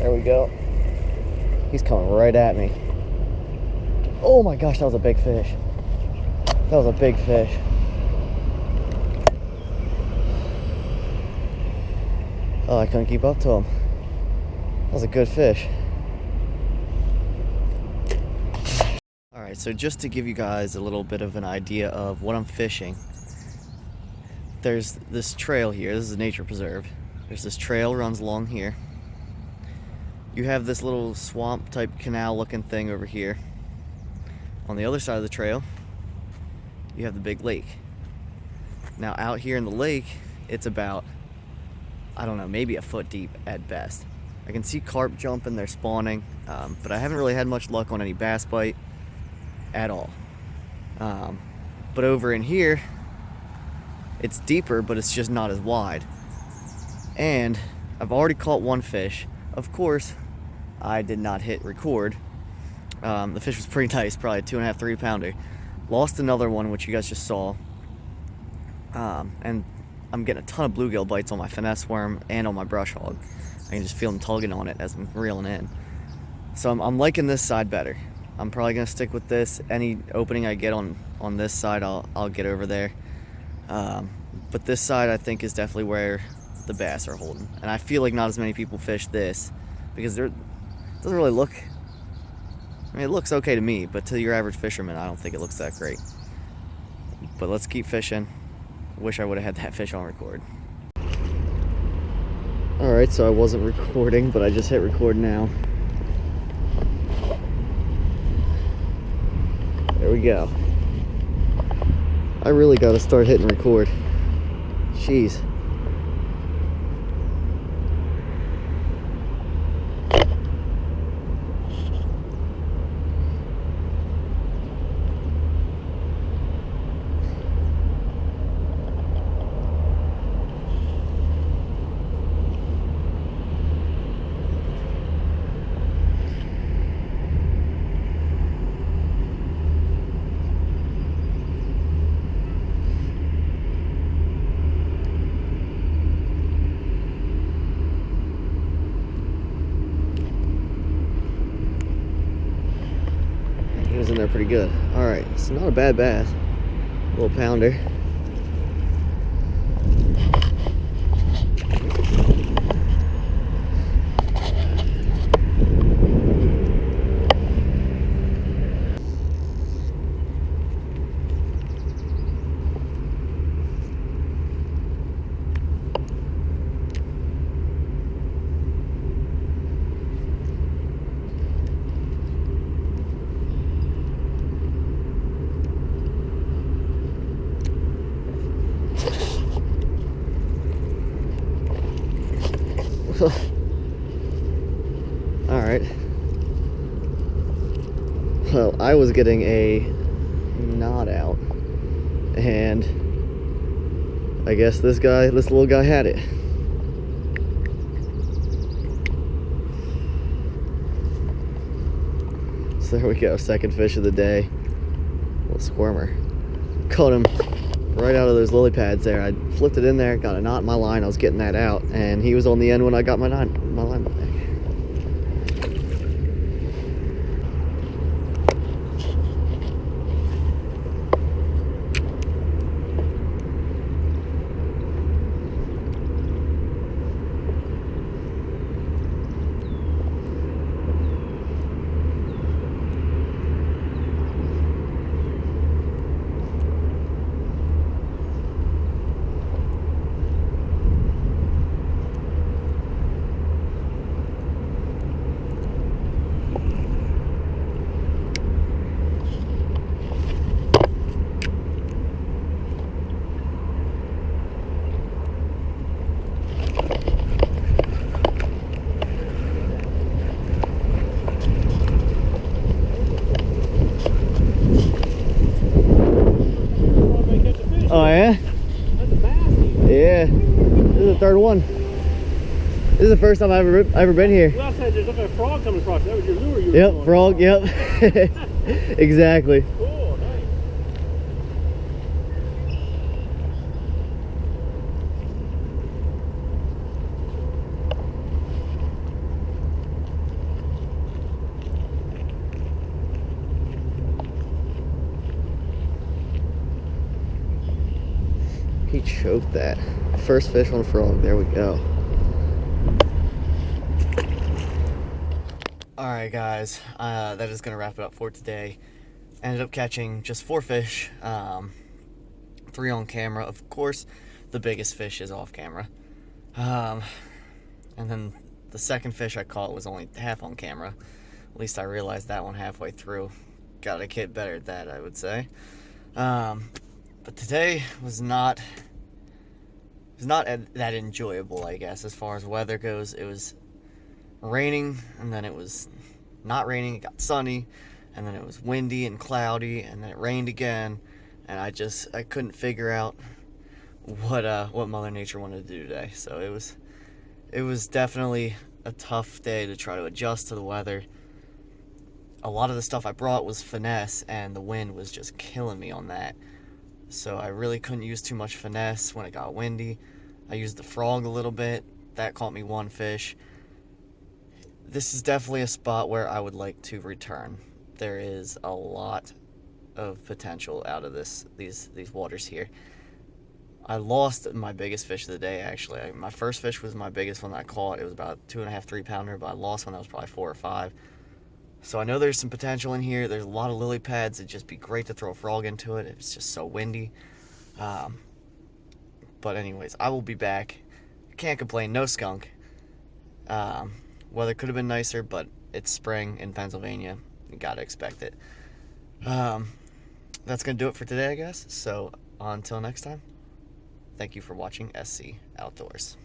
There we go. He's coming right at me. Oh my gosh, that was a big fish. That was a big fish. Oh, I couldn't keep up to him. That was a good fish. Alright, so just to give you guys a little bit of an idea of what I'm fishing, there's this trail here. This is a nature preserve. There's this trail runs along here. You have this little swamp type canal looking thing over here. On the other side of the trail, you have the big lake. Now out here in the lake, it's about, I don't know, maybe a foot deep at best. I can see carp jumping, they're spawning, but I haven't really had much luck on any bass bite at all. But over in here, it's deeper, but it's just not as wide. And I've already caught one fish. Of course, I did not hit record. The fish was pretty nice, probably a 2.5, 3 pounder. Lost another one, which you guys just saw. And I'm getting a ton of bluegill bites on my finesse worm and on my brush hog. I can just feel them tugging on it as I'm reeling in. So I'm liking this side better. I'm probably gonna stick with this. Any opening I get on this side, I'll get over there. But this side I think is definitely where the bass are holding. And I feel like not as many people fish this because it doesn't really look, I mean, it looks okay to me, but to your average fisherman, I don't think it looks that great. But let's keep fishing. Wish I would have had that fish on record. Alright, so I wasn't recording, but I just hit record now. There we go. I really gotta start hitting record. Jeez. He was in there pretty good. Alright, it's not a bad bass. A little pounder. Alright. Well, I was getting a knot out, and I guess this little guy had it. So there we go, second fish of the day. Little squirmer. Caught him right out of those lily pads there. I flipped it in there, got a knot in my line, I was getting that out, and he was on the end when I got my line back. Oh yeah? That's a bass. Yeah. This is the third one. This is the first time I've ever been here. Well, I said there's a frog coming across. That was your lure. Yep, frog, yep. Exactly. Cool, nice. choked that. First fish on frog. There we go. Alright guys, that is going to wrap it up for today. Ended up catching just 4 fish, 3 on camera. Of course, the biggest fish is off camera. And then the second fish I caught was only half on camera. At least I realized that one halfway through. Gotta get better at that, I would say. But today was not that enjoyable, I guess, as far as weather goes. It was raining, and then it was not raining, it got sunny, and then it was windy and cloudy, and then it rained again, and I couldn't figure out what Mother Nature wanted to do today. So it was definitely a tough day to try to adjust to the weather. A lot of the stuff I brought was Finesse, and the wind was just killing me on that. So I really couldn't use too much Finesse when it got windy. I used the frog a little bit. That caught me 1 fish. This is definitely a spot where I would like to return. There is a lot of potential out of these waters here. I lost my biggest fish of the day, actually. My first fish was my biggest one that I caught. It was about 2.5, 3 pounder, but I lost one that was probably 4 or 5. So I know there's some potential in here. There's a lot of lily pads. It'd just be great to throw a frog into it. It's just so windy. But anyways, I will be back. Can't complain. No skunk. Weather could have been nicer, but it's spring in Pennsylvania. You gotta expect it. That's gonna do it for today, I guess. So until next time, thank you for watching SC Outdoors.